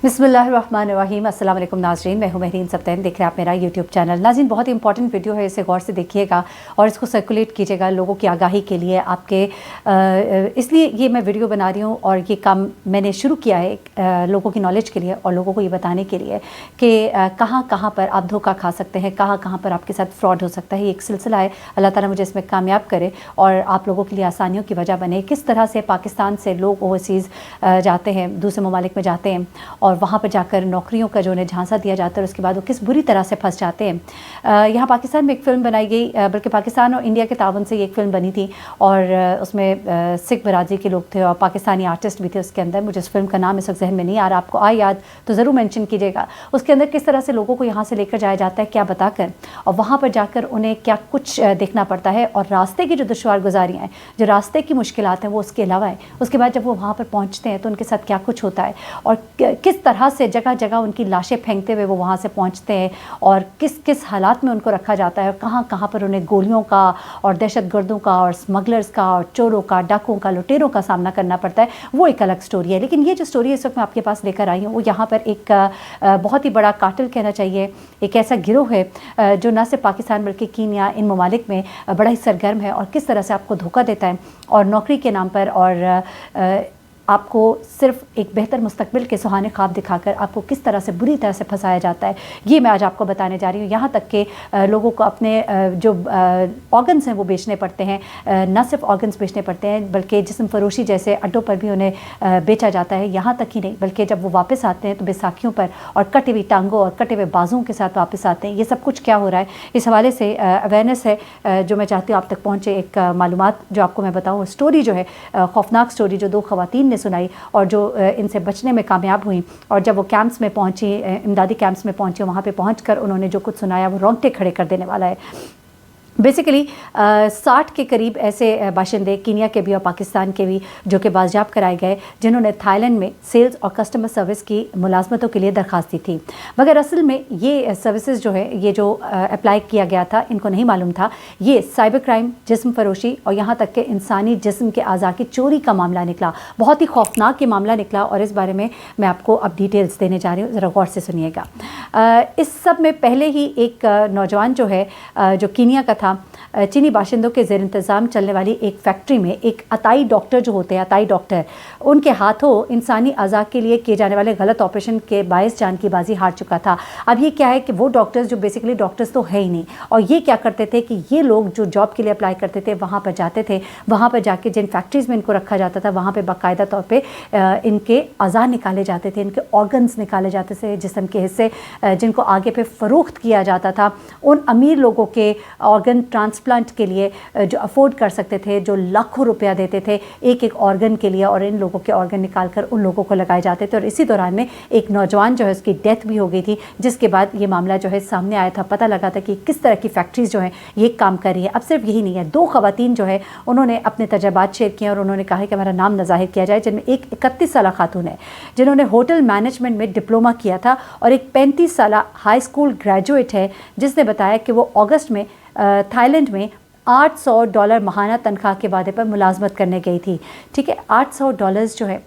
बिस्मिल्लाहिर्रहमानिर्रहीम। अस्सलाम वालेकुम नाज़रीन, मैं हूं महरीन सब्तैन, देख रहे हैं आप मेरा यूट्यूब चैनल। नाज़रीन, बहुत ही इंपॉर्टेंट वीडियो है, इसे गौर से देखिएगा और इसको सर्कुलेट कीजिएगा लोगों की आगाही के लिए। आपके इसलिए ये मैं वीडियो बना रही हूँ और ये काम मैंने शुरू किया है लोगों की नॉलेज के लिए और लोगों को ये बताने के लिए कि कहाँ कहाँ पर आप धोखा खा सकते हैं, कहाँ कहाँ पर आपके साथ फ्रॉड हो सकता है। ये एक सिलसिला है, अल्लाह ताला मुझे इसमें कामयाब करे और आप लोगों के लिए आसानियों की वजह बने। किस तरह से पाकिस्तान से लोग ओवरसीज़ जाते हैं, दूसरे ममालिक में जाते हैं और वहाँ पर जाकर नौकरियों का जो उन्हें झांसा दिया जाता है, उसके बाद वो किस बुरी तरह से फंस जाते हैं। यहाँ पाकिस्तान में एक फ़िल्म बनाई गई, बल्कि पाकिस्तान और इंडिया के तावन से ये एक फ़िल्म बनी थी और उसमें सिख बरादरी के लोग थे और पाकिस्तानी आर्टिस्ट भी थे उसके अंदर। मुझे उस फिल्म का नाम इस वक्त जहन में नहीं आ रहा, आपको आए याद तो ज़रूर मेंशन कीजिएगा। उसके अंदर किस तरह से लोगों को यहाँ से लेकर जाया जाता है, क्या बताकर, और वहाँ पर जाकर उन्हें क्या कुछ देखना पड़ता है और रास्ते की जो दुश्वार गुजारियाँ हैं, जो रास्ते की मुश्किलात हैं, वो उसके अलावा है। उसके बाद जब वो वहाँ पर पहुँचते हैं तो उनके साथ क्या कुछ होता है और किस तरह से जगह जगह उनकी लाशें फेंकते हुए वो वहाँ से पहुँचते हैं और किस किस हालात में उनको रखा जाता है, कहाँ कहाँ पर उन्हें गोलियों का और दहशतगर्दों का और स्मगलर्स का और चोरों का, डाकुओं का, लुटेरों का सामना करना पड़ता है, वो एक अलग स्टोरी है। लेकिन ये जो स्टोरी इस वक्त मैं आपके पास लेकर आई हूँ, वो यहाँ पर एक बहुत ही बड़ा कातिल कहना चाहिए, एक ऐसा गिरोह है जो न सिर्फ पाकिस्तान बल्कि कीनिया, इन ममालिक में बड़ा ही सरगर्म है और किस तरह से आपको धोखा देता है और नौकरी के नाम पर और आपको सिर्फ एक बेहतर मुस्तकबिल के सुहाने ख्वाब दिखाकर आपको किस तरह से बुरी तरह से फंसाया जाता है, ये मैं आज आपको बताने जा रही हूँ। यहाँ तक कि लोगों को अपने जो ऑर्गन्स हैं वो बेचने पड़ते हैं, न सिर्फ ऑर्गन्स बेचने पड़ते हैं बल्कि जिस्म फरोशी जैसे अड्डों पर भी उन्हें बेचा जाता है। यहाँ तक ही नहीं बल्कि जब वो वापस आते हैं तो बैसाखियों पर और कटे हुई टांगों और कटे हुए बाजुओं के साथ वापस आते हैं। ये सब कुछ क्या हो रहा है, इस हवाले से अवेयरनेस है जो मैं चाहती हूँ आप तक पहुँचे। एक मालूमात जो आपको मैं बताऊँ, स्टोरी जो है खौफनाक स्टोरी जो दो ख़वातीन ने सुनाई और जो इनसे बचने में कामयाब हुई और जब वो कैंप्स में पहुंची, इमदादी कैंप्स में पहुंची, वहाँ पे पहुंचकर उन्होंने जो कुछ सुनाया वो रोंगटे खड़े कर देने वाला है। बेसिकली 60 के करीब ऐसे बाशिंदे कीनिया के भी और पाकिस्तान के भी जो कि बाजियाब कराए गए, जिन्होंने थाईलैंड में सेल्स और कस्टमर सर्विस की मुलाजमतों के लिए दरख्वास्त दी थी। मगर असल में ये सर्विसेज जो है, ये जो अप्लाई किया गया था, इनको नहीं मालूम था ये साइबर क्राइम, जिस्म फरोशी और यहाँ तक कि इंसानी जिस्म के आज़ा की चोरी का मामला निकला। बहुत ही खौफनाक ये मामला निकला और इस बारे में मैं आपको अब डिटेल्स देने जा रही हूँ, ज़रा गौर से सुनिएगा। इस सब में पहले ही एक नौजवान जो है जो कीनिया का था, चीनी बाशिंदों के ज़ेर इंतज़ाम चलने वाली एक फैक्ट्री में एक अताई डॉक्टर जो होते हैं, अताई डॉक्टर, उनके हाथों इंसानी अज़ा के लिए किए जाने वाले गलत ऑपरेशन के बायस जान की बाजी हार चुका था। अब ये क्या है कि वो डॉक्टर्स जो बेसिकली डॉक्टर्स तो है ही नहीं, और ये क्या करते थे कि ये लोग जो जॉब के लिए अप्लाई करते थे वहाँ पर जाते थे, वहाँ पर जाके जिन फैक्ट्रीज़ में इनको रखा जाता था वहाँ पर बाकायदा तौर पर इनके अज़ा निकाले जाते थे, इनके ऑर्गन्स निकाले जाते थे, जिस्म के हिस्से जिनको आगे पे फ़रोख्त किया जाता था। उन अमीर लोगों के ऑर्गन ट्रांसप्लांट के लिए जो अफोर्ड कर सकते थे, जो लाखों रुपया देते थे एक एक ऑर्गन के लिए, और इन लोगों के ऑर्गन निकाल कर उन लोगों को लगाए जाते थे। और इसी दौरान में एक नौजवान जो है उसकी डेथ भी हो गई थी, जिसके बाद ये मामला जो है सामने आया था। पता लगा था कि किस तरह की फैक्ट्रीज़ जो हैं ये काम कर रही है। अब सिर्फ यही नहीं है, दो ख़वातीन जो है उन्होंने अपने तजर्बात शेयर किए और उन्होंने कहा कि हमारा नाम न ज़ाहिर किया जाए, जिनमें एक 31 साल खातून है जिन्होंने होटल मैनेजमेंट में डिप्लोमा किया था और एक 35 साल हाई स्कूल ग्रेजुएट है जिसने बताया कि वो अगस्त में थाईलैंड में $800 माहाना तनख्वाह के वादे पर मुलाजमत करने गई थी। ठीक है, $800 जो है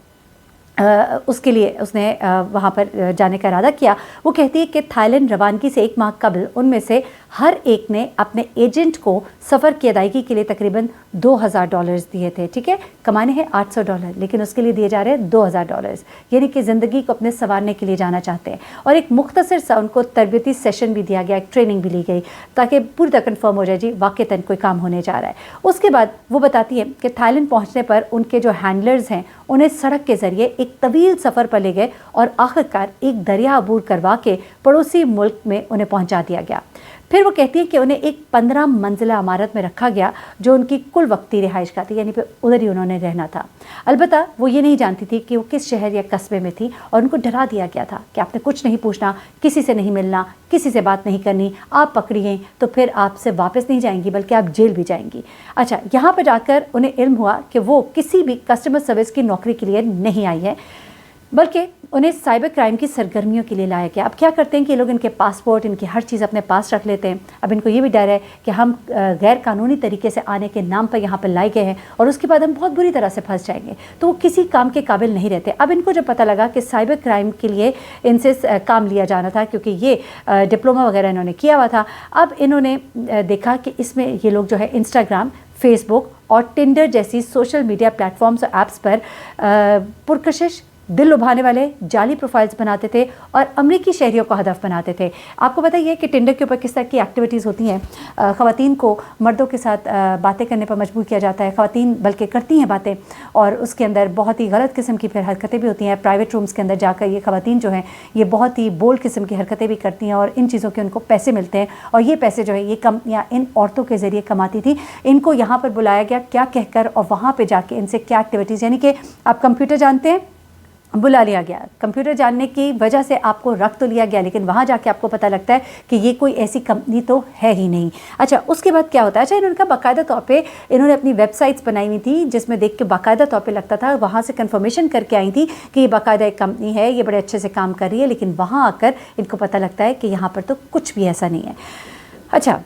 उसके लिए उसने वहाँ पर जाने का इरादा किया। वो कहती है कि थाईलैंड रवानगी से 1 माह कबल उनमें से हर एक ने अपने एजेंट को सफ़र की अदायगी के लिए तकरीबन $2000 दिए थे। ठीक है, कमाने हैं $800 लेकिन उसके लिए दिए जा रहे हैं $2000, यानी कि ज़िंदगी को अपने संवारने के लिए जाना चाहते हैं। और एक मुख्तसर सा उनको तरबियती सेशन भी दिया गया, एक ट्रेनिंग भी ली गई ताकि पूरी तरह कन्फर्म हो जाए जी वाक़ई कोई काम होने जा रहा है। उसके बाद वो बताती है कि थाईलैंड पहुँचने पर उनके जो हैंडलर्स हैं उन्हें सड़क के ज़रिए एक तवील सफ़र पर ले गए और आखिरकार एक दरिया अबूर करवा के पड़ोसी मुल्क में उन्हें पहुँचा दिया गया। फिर वो कहती है कि उन्हें एक 15 मंजिला इमारत में रखा गया जो उनकी कुल वक्ती रिहाइश का थी, यानी फिर उधर ही उन्होंने रहना था। अलबत्ता वो ये नहीं जानती थी कि वो किस शहर या कस्बे में थी और उनको डरा दिया गया था कि आपने कुछ नहीं पूछना, किसी से नहीं मिलना, किसी से बात नहीं करनी, आप पकड़ी गई तो फिर आपसे वापस नहीं जाएंगी बल्कि आप जेल भी जाएंगी। अच्छा, यहाँ पर जाकर उन्हें इल्म हुआ कि वो किसी भी कस्टमर सर्विस की नौकरी के लिए नहीं आई है। बल्कि उन्हें साइबर क्राइम की सरगर्मियों के लिए लाया गया। अब क्या करते हैं कि ये लोग इनके पासपोर्ट, इनकी हर चीज़ अपने पास रख लेते हैं। अब इनको ये भी डर है कि हम गैर कानूनी तरीके से आने के नाम पर यहाँ पर लाए गए हैं और उसके बाद हम बहुत बुरी तरह से फंस जाएंगे, तो वो किसी काम के काबिल नहीं रहते। अब इनको जब पता लगा कि साइबर क्राइम के लिए इनसे काम लिया जाना था, क्योंकि ये डिप्लोमा वगैरह इन्होंने किया हुआ था, अब इन्होंने देखा कि इसमें ये लोग जो है इंस्टाग्राम, फेसबुक और टिंडर जैसी सोशल मीडिया प्लेटफॉर्म्स और ऐप्स पर पुरकशिश, दिल लुभाने वाले जाली प्रोफाइल्स बनाते थे और अमरीकी शहरियों को हदफ बनाते थे। आपको पता ही है कि टिंडर के ऊपर किस तरह की एक्टिविटीज़ होती हैं। ख़वातीन को मर्दों के साथ बातें करने पर मजबूर किया जाता है। ख़वातीन बल्कि करती हैं बातें, और उसके अंदर बहुत ही गलत किस्म की फिर हरकतें भी होती हैं। प्राइवेट रूम्स के अंदर जाकर ये ख़वातीन जो हैं ये बहुत ही बोल्ड किस्म की हरकतें भी करती हैं और इन चीज़ों के उनको पैसे मिलते हैं, और ये पैसे जो है ये कंपनियाँ इन औरतों के ज़रिए कमाती थी। इनको यहाँ पर बुलाया गया क्या कहकर, और वहाँ पर जाके इनसे क्या एक्टिविटीज़, यानी कि आप कंप्यूटर जानते हैं, बुला लिया गया। कंप्यूटर जानने की वजह से आपको रख तो लिया गया, लेकिन वहाँ जाके आपको पता लगता है कि ये कोई ऐसी कंपनी तो है ही नहीं। अच्छा, उसके बाद क्या होता है? अच्छा, इन्होंने बाकायदा तौर पे इन्होंने अपनी वेबसाइट्स बनाई हुई थी जिसमें देख के बाकायदा तौर पे लगता था, वहाँ से कंफर्मेशन करके आई थी कि ये बाकायदा एक कंपनी है, ये बड़े अच्छे से काम कर रही है, लेकिन वहाँ आकर इनको पता लगता है कि यहाँ पर तो कुछ भी ऐसा नहीं है। अच्छा,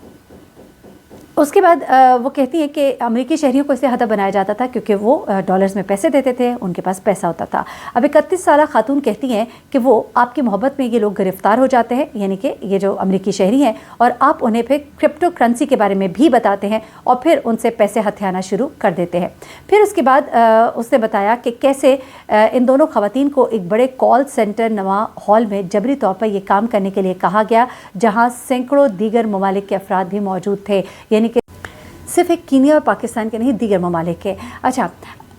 उसके बाद वो कहती है कि अमेरिकी शहरियों को इसलिए हदफ बनाया जाता था क्योंकि वो डॉलर्स में पैसे देते थे, उनके पास पैसा होता था। अब 31 साल खातून कहती हैं कि वो आपकी मोहब्बत में ये लोग गिरफ्तार हो जाते हैं, यानी कि ये जो अमेरिकी शहरी हैं, और आप उन्हें फिर क्रिप्टो करेंसी के बारे में भी बताते हैं और फिर उनसे पैसे हथियाना शुरू कर देते हैं। फिर उसके बाद उसने बताया कि कैसे इन दोनों ख़वातीन को एक बड़े कॉल सेंटर नुमा हॉल में जबरी तौर पर ये काम करने के लिए कहा गया, जहाँ सैकड़ों दीगर ममालिक के अफराद भी मौजूद थे, यानी कि सिर्फ एक कीनिया और पाकिस्तान के नहीं, दीगर ममालिक के। अच्छा,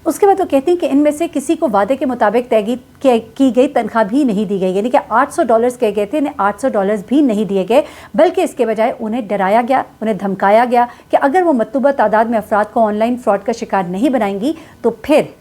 उसके बाद वो कहती हैं कि इनमें से किसी को वादे के मुताबिक तय की गई तनख्वाह भी नहीं दी गई, यानी कि $800 कहे गए थे, इन्हें $800 भी नहीं दिए गए, बल्कि इसके बजाय उन्हें डराया गया, उन्हें धमकाया गया कि अगर वो मतलूबा तादाद में अफराद को ऑनलाइन फ्रॉड का शिकार नहीं बनाएंगी तो फिर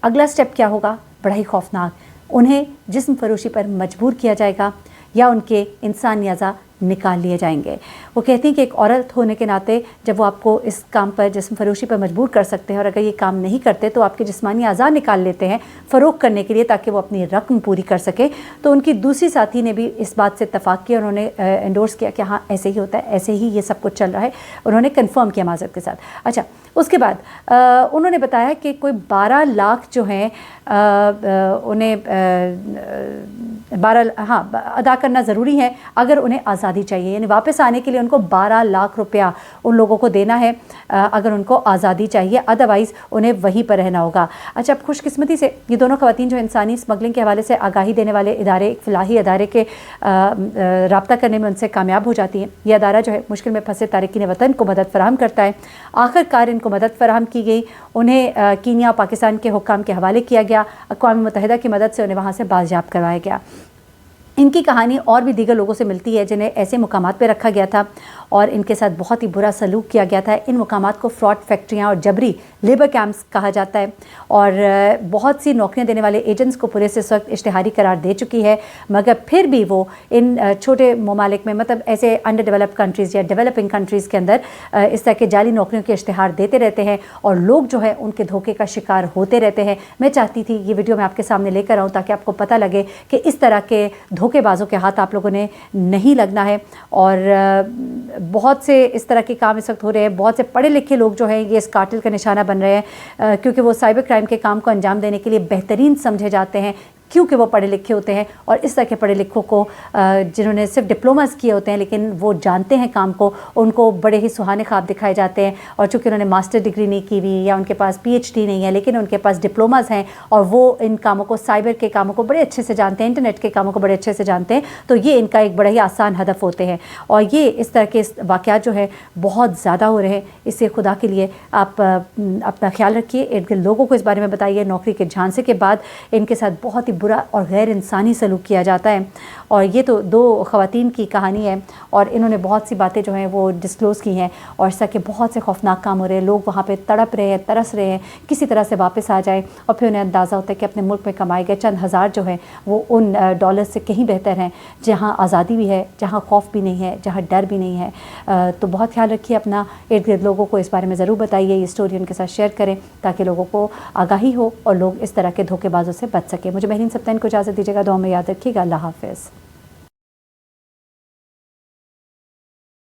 अगला स्टेप क्या होगा? बड़ा ही खौफनाक, उन्हें जिस्म फरोशी पर मजबूर किया जाएगा या उनके इंसानी अज़ा निकाल लिए जाएंगे। वो कहती हैं कि एक औरत होने के नाते जब वो आपको इस काम पर, जिस्म फरोशी पर मजबूर कर सकते हैं, और अगर ये काम नहीं करते तो आपके जिस्मानी अज़ा निकाल लेते हैं फ़रोग़ करने के लिए ताकि वो अपनी रकम पूरी कर सके। तो उनकी दूसरी साथी ने भी इस बात से इत्तफ़ाक़ किया, उन्होंने एंडोर्स किया कि हाँ ऐसे ही होता है, ऐसे ही ये सब कुछ चल रहा है, उन्होंने कन्फर्म किया माज़रत के साथ। अच्छा, उसके बाद उन्होंने बताया कि कोई 12 लाख जो हैं उन्हें 12 अदा करना ज़रूरी है अगर उन्हें आज़ादी चाहिए, यानी वापस आने के लिए उनको 12 लाख रुपया उन लोगों को देना है अगर उनको आज़ादी चाहिए, अदरवाइज़ उन्हें वहीं पर रहना होगा। अच्छा, अब खुशकिस्मती से ये दोनों ख़वातीन जो इंसानी स्मगलिंग के हवाले से आगाही देने वाले इदारे, एक फ़लाही इदारे के रब्ता करने में उनसे कामयाब हो जाती हैं। यह अदारा जो है मुश्किल में फंसे तारिकीन वतन को मदद फ़राहम करता है। आखिरकार इनको मदद फ़राहम की गई, उन्हें कीनिया और पाकिस्तान के हुक्काम के हवाले किया गया, अक़वाम मुत्तहिदा की मदद से उन्हें वहाँ से बाज़याब करवाया गया। इनकी कहानी और भी दीगर लोगों से मिलती है जिन्हें ऐसे मुकामात पे रखा गया था और इनके साथ बहुत ही बुरा सलूक किया गया था। इन मुकामात को फ्रॉड फैक्ट्रियाँ और जबरी लेबर कैंप्स कहा जाता है, और बहुत सी नौकरियां देने वाले एजेंट्स को पुलिस इस वक्त इश्तिहारी करार दे चुकी है, मगर फिर भी वो इन छोटे ममालिक में, मतलब ऐसे अंडर डेवलप्ड कंट्रीज़ या डेवलपिंग कंट्रीज़ के अंदर इस तरह के जाली नौकरियों के इश्तिहार देते रहते हैं और लोग जो है उनके धोखे का शिकार होते रहते हैं। मैं चाहती थी ये वीडियो मैं आपके सामने लेकर आऊँ ताकि आपको पता लगे कि इस तरह के धोखेबाजों के हाथ आप लोगों ने नहीं लगना है। और बहुत से इस तरह के काम इस वक्त हो रहे हैं, बहुत से पढ़े लिखे लोग जो हैं ये इस कातिल का निशाना बन रहे हैं क्योंकि वो साइबर क्राइम के काम को अंजाम देने के लिए बेहतरीन समझे जाते हैं, क्योंकि वो पढ़े लिखे होते हैं। और इस तरह के पढ़े लिखों को जिन्होंने सिर्फ डिप्लोमास किए होते हैं लेकिन वो जानते हैं काम को, उनको बड़े ही सुहाने ख्वाब दिखाए जाते हैं। और चूँकि उन्होंने मास्टर डिग्री नहीं की हुई या उनके पास PhD नहीं है, लेकिन उनके पास डिप्लोमास हैं और वो इन कामों को, साइबर के कामों को बड़े अच्छे से जानते हैं, इंटरनेट के कामों को बड़े अच्छे से जानते हैं, तो ये इनका एक बड़ा ही आसान हदफ होते हैं। और ये इस तरह के वाक़यात जो है बहुत ज़्यादा हो रहे हैं। इससे खुदा के लिए आप अपना ख्याल रखिए, इनके लोगों को इस बारे में बताइए। नौकरी के झांसे के बाद इनके साथ बहुत ही बुरा और गैर इंसानी सलूक किया जाता है। और ये तो 2 ख़वातीन की कहानी है और इन्होंने बहुत सी बातें जो हैं वो डिस्क्लोज़ की हैं और इस तरह के बहुत से खौफनाक काम हो रहे हैं। लोग वहाँ पे तड़प रहे हैं, तरस रहे हैं, किसी तरह से वापस आ जाए और फिर उन्हें अंदाज़ा होता है कि अपने मुल्क में कमाए गए चंद हज़ार जो हैं वो उन डॉलर से कहीं बेहतर हैं, जहाँ आज़ादी भी है, जहाँ खौफ भी नहीं है, जहाँ डर भी नहीं है। तो बहुत ख्याल रखिए अपना, इर्द गिर्द लोगों को इस बारे में ज़रूर बताइए, ये स्टोरी उनके साथ शेयर करें ताकि लोगों को आगाही हो और लोग इस तरह के धोखेबाजों से बच सकें। मुझे महरीन सप्ताह को इजाज़त दीजिएगा, दुआ में याद रखिएगा। अल्लाह हाफ़िज़।